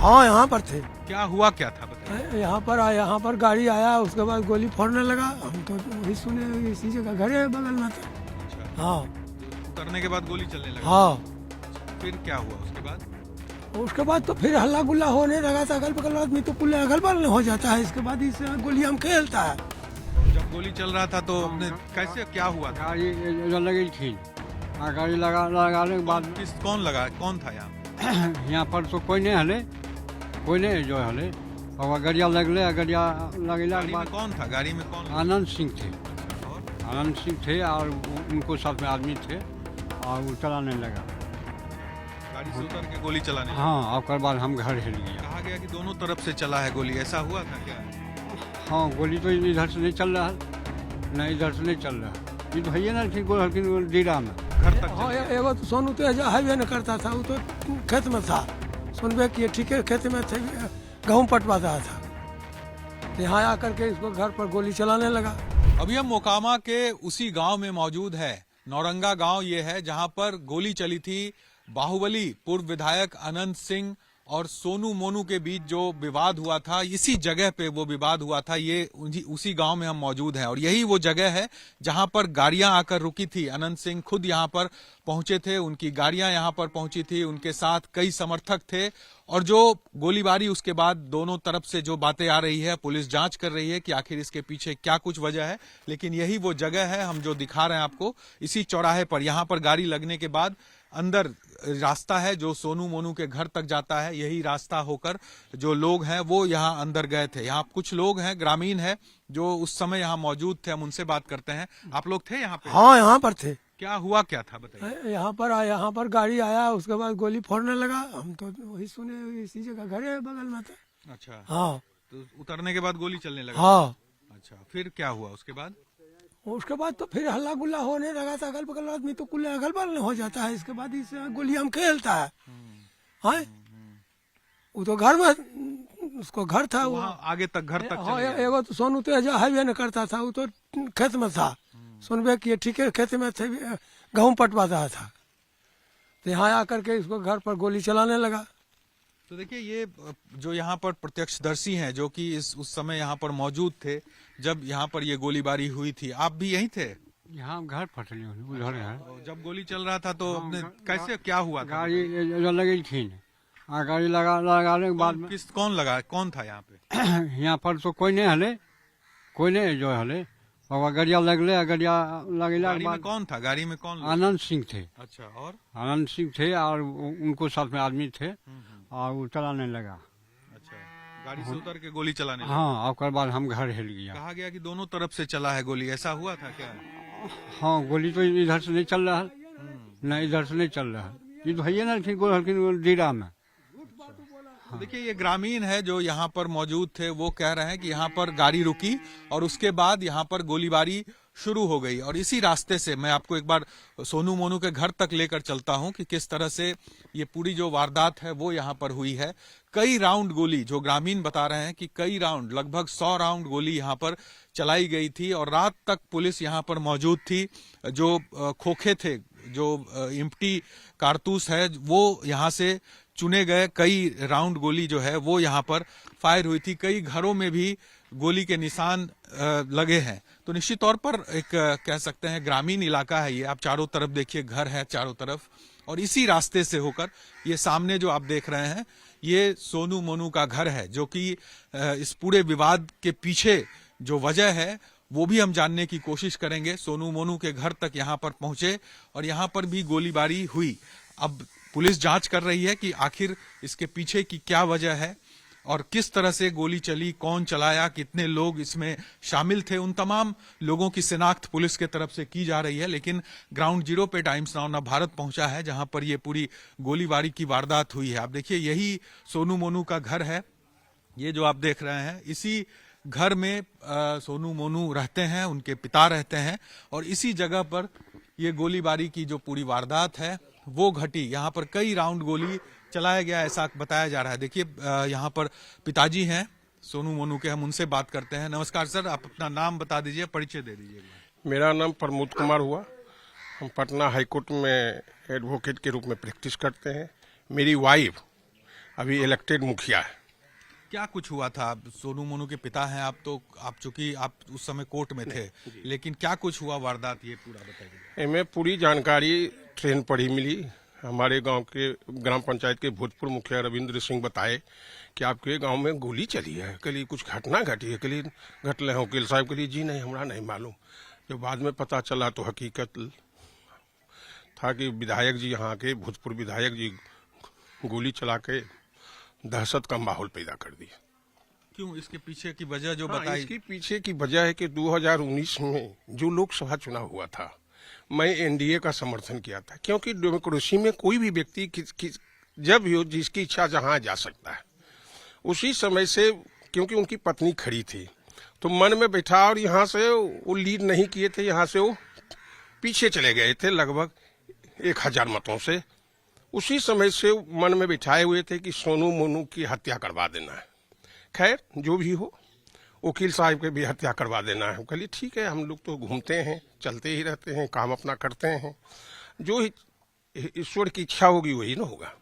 हाँ यहाँ पर थे। क्या हुआ, क्या था बताइए। यहाँ पर गाड़ी आया, उसके बाद गोली फोड़ने लगा। हम तो वही सुने, इसी जगह घर है बगल में था। अच्छा, हाँ उतरने के बाद गोली चलने लगा। हाँ। फिर क्या हुआ उसके बाद? उसके बाद तो फिर हल्ला गुल्ला होने लगा था। अगल बगल आदमी तो कुल्ले अगल बगल हो जाता है। इसके बाद इस गोली हम खेलता है। जब गोली चल रहा था तो आपने कैसे, क्या हुआ था? गाड़ी लगी थी। गाड़ी लगाने के बाद कौन लगा, कौन था यहाँ? यहाँ पर तो कोई नहीं हले, कोई नहीं जो हले। और गड़िया लगले, गड़िया लगेला के गाड़ी में बाद कौन था? गाड़ी में कौन? आनंद सिंह थे। और आनंद सिंह थे और उनको साथ में आदमी थे और वो चलाने लगा। गाड़ी से उतर के गोली चलाने लगा। हाँ, और बाद हम घर हिल गया। कहा गया कि दोनों तरफ से चला है गोली, ऐसा हुआ था क्या? हाँ, गोली तो इधर से नहीं चल रहा है, न इधर से नहीं चल रहा है। ये तो है ना कि दीरा में घर तक हाँ, चल गया। एगो तो सोनू तेजा हाईवे न करता था। वो तो खेत में था। सुनबे किए, ठीक है, खेत में थे, गेहूँ पटवाता था। यहाँ आकर के इसको घर पर गोली चलाने लगा। अभी हम मोकामा के उसी गांव में मौजूद है। नौरंगा गांव ये है जहां पर गोली चली थी। बाहुबली पूर्व विधायक अनंत सिंह और सोनू मोनू के बीच जो विवाद हुआ था, इसी जगह पे वो विवाद हुआ था। ये उसी गांव में हम मौजूद हैं और यही वो जगह है जहां पर गाड़ियां आकर रुकी थी। अनंत सिंह खुद यहां पर पहुंचे थे, उनकी गाड़ियां यहां पर पहुंची थी, उनके साथ कई समर्थक थे। और जो गोलीबारी उसके बाद दोनों तरफ से जो बातें आ रही है, पुलिस जांच कर रही है कि आखिर इसके पीछे क्या कुछ वजह है। लेकिन यही वो जगह है हम जो दिखा रहे हैं आपको, इसी चौराहे पर। यहाँ पर गाड़ी लगने के बाद अंदर रास्ता है जो सोनू मोनू के घर तक जाता है। यही रास्ता होकर जो लोग हैं वो यहाँ अंदर गए थे। यहाँ कुछ लोग हैं, ग्रामीण हैं, जो उस समय यहाँ मौजूद थे। हम उनसे बात करते हैं। आप लोग थे यहाँ पे? हाँ यहाँ पर थे। क्या हुआ, क्या था बताइए। यहाँ पर गाड़ी आया, उसके बाद गोली फोड़ने लगा। हम तो वही सुने, इसी जगह घर है बगल में था। अच्छा, हाँ। तो उतरने के बाद गोली चलने लगा। हाँ। अच्छा, फिर क्या हुआ उसके बाद? उसके बाद तो फिर हल्ला गुल्ला होने लगा था। अगल बगल आदमी तो कुल्ले अगल बगल हो जाता है। इसके बाद इस गोली हम खेलता है। हाँ, वो तो घर में, उसको घर था वो। वहाँ आगे तक, घर तक हाँ, चले गए। एगो तो सोनू तेजा हाईवे न करता था। वो तो खेत में था। सुनबे किए, ठीक है, खेत में थे, गेहूँ पटवाता था। तो यहाँ आकर के इसको घर पर गोली चलाने लगा। तो देखिए, ये जो यहाँ पर प्रत्यक्षदर्शी हैं, जो कि उस समय यहाँ पर मौजूद थे जब यहाँ पर ये गोलीबारी हुई थी। आप भी यहीं थे? यहाँ घर फटली उधर है। और जब गोली चल रहा था तो अपने कैसे, क्या हुआ था? गाड़ी लगी थी। गाड़ी लगाने के बाद में कौन लगा, कौन था यहाँ पे? यहाँ पर तो कोई नहीं हले, कोई नहीं जो हले। और गड़िया लगले, गड़िया लगेला के गाड़ी में बाद कौन था? गाड़ी में कौन लोग? आनंद सिंह थे। अच्छा, और आनंद सिंह थे और उनको साथ में आदमी थे और वो चलाने लगा। अच्छा, गाड़ी से उतर के गोली चलाने लगा। हाँ, और बाद हम घर हिल गया। कहा गया कि दोनों तरफ से चला है गोली, ऐसा हुआ था क्या? हाँ, गोली तो इधर से नहीं चल रहा है, न इधर से नहीं चल रहा है। ये तो है ना कि दीरा में। तो देखिए, ये ग्रामीण है जो यहाँ पर मौजूद थे। वो कह रहे हैं कि यहाँ पर गाड़ी रुकी और उसके बाद यहाँ पर गोलीबारी शुरू हो गई। और इसी रास्ते से मैं आपको एक बार सोनू मोनू के घर तक लेकर चलता हूँ कि किस तरह से ये पूरी जो वारदात है वो यहाँ पर हुई है। कई राउंड गोली, जो ग्रामीण बता रहे हैं कि कई राउंड, लगभग 100 राउंड गोली यहाँ पर चलाई गई थी। और रात तक पुलिस यहाँ पर मौजूद थी। जो खोखे थे, जो एम्प्टी कारतूस है, वो यहाँ से चुने गए। कई राउंड गोली जो है वो यहाँ पर फायर हुई थी। कई घरों में भी गोली के निशान लगे हैं। तो निश्चित तौर पर एक कह सकते हैं ग्रामीण इलाका है ये। आप चारों तरफ देखिए, घर है चारों तरफ। और इसी रास्ते से होकर ये सामने जो आप देख रहे हैं, ये सोनू मोनू का घर है, जो कि इस पूरे विवाद के पीछे जो वजह है वो भी हम जानने की कोशिश करेंगे। सोनू मोनू के घर तक यहाँ पर पहुंचे और यहाँ पर भी गोलीबारी हुई। अब पुलिस जांच कर रही है कि आखिर इसके पीछे की क्या वजह है और किस तरह से गोली चली, कौन चलाया, कितने लोग इसमें शामिल थे। उन तमाम लोगों की शिनाख्त पुलिस के तरफ से की जा रही है। लेकिन ग्राउंड जीरो पे टाइम्स नाउ भारत पहुंचा है, जहां पर ये पूरी गोलीबारी की वारदात हुई है। आप देखिए, यही सोनू मोनू का घर है। ये जो आप देख रहे हैं, इसी घर में सोनू मोनू रहते हैं, उनके पिता रहते हैं। और इसी जगह पर ये गोलीबारी की जो पूरी वारदात है वो घटी। यहाँ पर कई राउंड गोली चलाया गया, ऐसा बताया जा रहा है। देखिए, यहाँ पर पिताजी हैं सोनू मोनू के, हम उनसे बात करते हैं। नमस्कार सर, आप अपना नाम बता दीजिए, परिचय दे दीजिए। मेरा नाम प्रमोद कुमार हुआ। हम पटना हाईकोर्ट में एडवोकेट के रूप में प्रैक्टिस करते हैं। मेरी वाइफ अभी इलेक्टेड मुखिया है। क्या कुछ हुआ था? आप सोनू मोनू के पिता हैं आप, तो आप चूंकि आप उस समय कोर्ट में थे, लेकिन क्या कुछ हुआ वारदात, ये पूरा बताइए। इनमें पूरी जानकारी ट्रेन पर ही मिली। हमारे गांव के ग्राम पंचायत के भूतपूर्व मुखिया रविंद्र सिंह बताए कि आपके गांव में गोली चली है, कल कुछ घटना घटी है, कल घटले हैं। वकील साहब के लिए जी नहीं, हमारा नहीं मालूम। जब बाद में पता चला तो हकीकत था कि विधायक जी, यहाँ के भूतपूर्व विधायक जी गोली चला के दहशत का माहौल पैदा कर दिया। क्यों? इसके पीछे की वजह जो हाँ, बताई। इसके पीछे की वजह है कि 2019 में जो लोकसभा चुनाव हुआ था, मैं एनडीए का समर्थन किया था, क्योंकि डेमोक्रेसी में कोई भी व्यक्ति जब भी हो जिसकी इच्छा जहां जा सकता है। उसी समय से क्योंकि उनकी पत्नी खड़ी थी तो मन में बैठा, और यहाँ से वो लीड नहीं किए थे, यहाँ से वो पीछे चले गए थे लगभग 1000 मतों से। उसी समय से मन में बिठाए हुए थे कि सोनू मोनू की हत्या करवा देना है। खैर जो भी हो, वकील साहब के भी हत्या करवा देना है। कहलिए ठीक है, हम लोग तो घूमते हैं, चलते ही रहते हैं, काम अपना करते हैं, जो ईश्वर की इच्छा होगी वही ना होगा।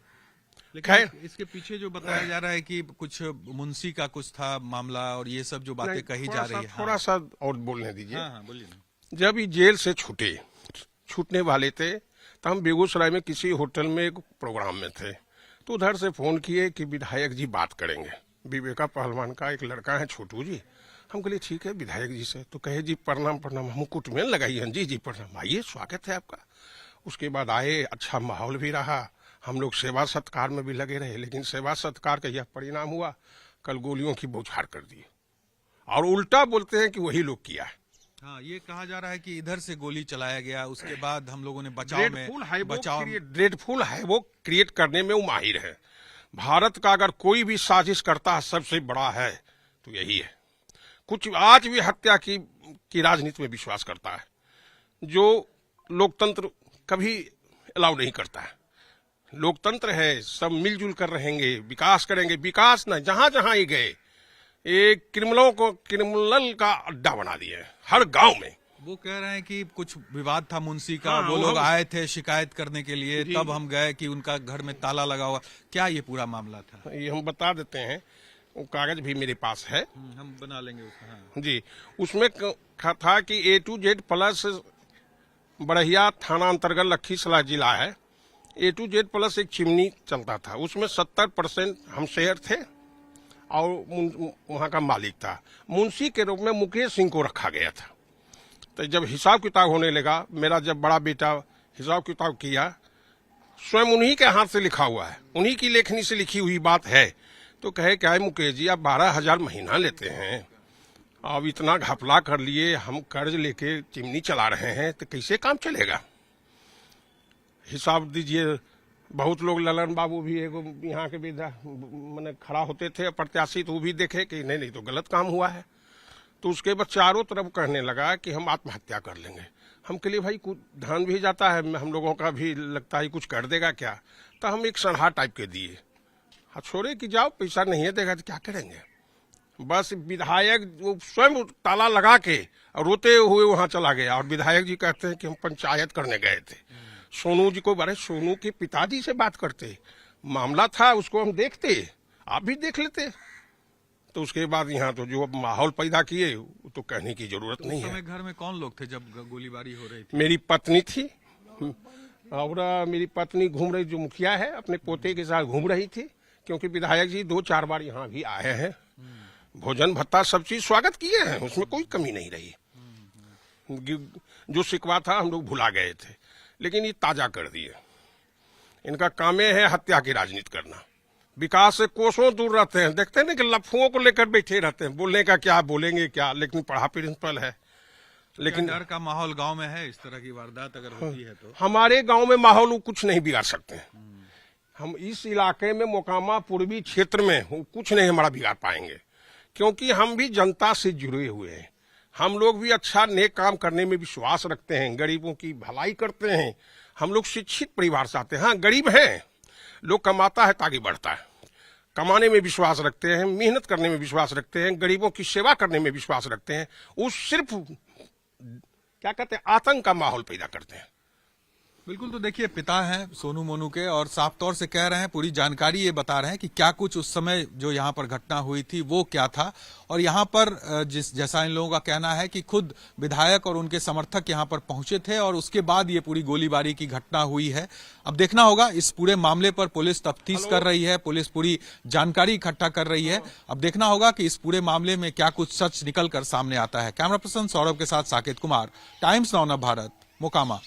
खैर, इसके पीछे जो बताया जा रहा है कि कुछ मुंशी का कुछ था मामला, और ये सब जो बातें कही जा रही है। थोड़ा सा और बोलने दीजिए। हाँ, बोलिए ना। जब ये जेल से छूटने वाले थे तो हम बेगूसराय में किसी होटल में एक प्रोग्राम में थे, तो उधर से फोन किए कि विधायक जी बात करेंगे। विवेका पहलवान का एक लड़का है छोटू जी। हम कहले ठीक है विधायक जी से, तो कहे जी प्रणाम प्रणाम। हम कुटमें लगाइए, जी जी प्रणाम, आइए स्वागत है आपका। उसके बाद आए, अच्छा माहौल भी रहा, हम लोग सेवा सत्कार में भी लगे रहे। लेकिन सेवा सत्कार का यह परिणाम हुआ, कल गोलियों की बौछार कर दी, और उल्टा बोलते हैं कि वही लोग किया है। हाँ, ये कहा जा रहा है कि इधर से गोली चलाया गया, उसके बाद हम लोगों ने ड्रेडफुल है वो क्रिएट करने में वो माहिर है। भारत का अगर कोई भी साजिश करता है सबसे बड़ा है तो यही है। कुछ आज भी हत्या की राजनीति में विश्वास करता है, जो लोकतंत्र कभी अलाउ नहीं करता है। लोकतंत्र है, सब मिलजुल कर रहेंगे, विकास करेंगे। विकास न जहां जहां ही गए, एक क्रिमिनल का अड्डा बना दिए हर गांव में। वो कह रहे हैं कि कुछ विवाद था मुंशी का। हाँ, वो लोग आए थे शिकायत करने के लिए, तब हम गए कि उनका घर में ताला लगा हुआ। क्या ये पूरा मामला था? ये हम बता देते हैं, वो कागज भी मेरे पास है, हम बना लेंगे उसका। हाँ। जी, उसमें था कि A to Z plus Barahiya थाना अंतर्गत लखीसराय जिला है। A to Z प्लस एक चिमनी चलता था, उसमें 70% हम शेयर थे और वहां का मालिक था। मुंशी के रूप में मुकेश सिंह को रखा गया था। तो जब हिसाब किताब होने लगा, मेरा जब बड़ा बेटा हिसाब किताब किया, स्वयं उन्हीं के हाथ से लिखा हुआ है, उन्हीं की लेखनी से लिखी हुई बात है। तो कहे क्या है मुकेश जी, आप 12,000 महीना लेते हैं, अब इतना घपला कर लिए, हम कर्ज लेके चिमनी चला रहे हैं, तो कैसे काम चलेगा? हिसाब दीजिए। बहुत लोग, ललन बाबू भी एगो यहाँ के विधा मैंने खड़ा होते थे प्रत्याशी, तो वो भी देखे कि नहीं तो गलत काम हुआ है। तो उसके बाद चारों तरफ कहने लगा कि हम आत्महत्या कर लेंगे। हम के लिए भाई कुछ धन भी जाता है, हम लोगों का भी लगता है कुछ कर देगा क्या। तो हम एक सनहा टाइप के दिए, हाँ छोड़े कि जाओ, पैसा नहीं है देगा तो क्या करेंगे। बस विधायक वो स्वयं ताला लगा के और रोते हुए वहां चला गया, और विधायक जी कहते हैं कि हम पंचायत करने गए थे। सोनू जी को, बारे सोनू के पिताजी से बात करते, मामला था उसको हम देखते, आप भी देख लेते। तो उसके बाद यहाँ तो जो माहौल पैदा किए तो कहने की जरूरत नहीं है। उस समय घर में कौन लोग थे जब गोलीबारी हो रही थी? मेरी पत्नी थी, और मेरी पत्नी घूम रही, जो मुखिया है, अपने पोते के साथ घूम रही थी, क्योंकि विधायक जी 2-4 बार यहाँ भी आए हैं, भोजन भत्ता सब चीज स्वागत किए हैं, उसमें कोई कमी नहीं रही। जो शिकवा था हम लोग भुला गए थे, लेकिन ये ताजा कर दिए। इनका काम है हत्या की राजनीति करना, विकास से कोसों दूर रहते हैं। देखते हैं ना कि लफुओं को लेकर बैठे रहते हैं, बोलने का क्या, बोलेंगे क्या, लेकिन पढ़ा प्रिंसिपल है। लेकिन डर का माहौल गांव में है, इस तरह की वारदात अगर होती है तो? हमारे गांव में माहौल कुछ नहीं बिगाड़ सकते हैं। हम इस इलाके में, मोकामा पूर्वी क्षेत्र में, कुछ नहीं हमारा बिगाड़ पाएंगे, क्योंकि हम भी जनता से जुड़े हुए हैं। हम लोग भी अच्छा नेक काम करने में विश्वास रखते हैं, गरीबों की भलाई करते हैं। हम लोग शिक्षित परिवार से आते हैं। हाँ, गरीब हैं, लोग कमाता है ताकि बढ़ता है, कमाने में विश्वास रखते हैं, मेहनत करने में विश्वास रखते हैं, गरीबों की सेवा करने में विश्वास रखते हैं। वो सिर्फ क्या कहते हैं, आतंक का माहौल पैदा करते हैं। बिल्कुल। तो देखिए, पिता हैं सोनू मोनू के और साफ तौर से कह रहे हैं, पूरी जानकारी ये बता रहे हैं कि क्या कुछ उस समय जो यहाँ पर घटना हुई थी वो क्या था। और यहाँ पर जैसा इन लोगों का कहना है कि खुद विधायक और उनके समर्थक यहाँ पर पहुंचे थे और उसके बाद ये पूरी गोलीबारी की घटना हुई है। अब देखना होगा, इस पूरे मामले पर पुलिस तफ्तीश कर रही है, पुलिस पूरी जानकारी इकट्ठा कर रही है। अब देखना होगा कि इस पूरे मामले में क्या कुछ सच निकल कर सामने आता है। कैमरा पर्सन सौरभ के साथ साकेत कुमार, टाइम्स नाउ भारत, मोकामा।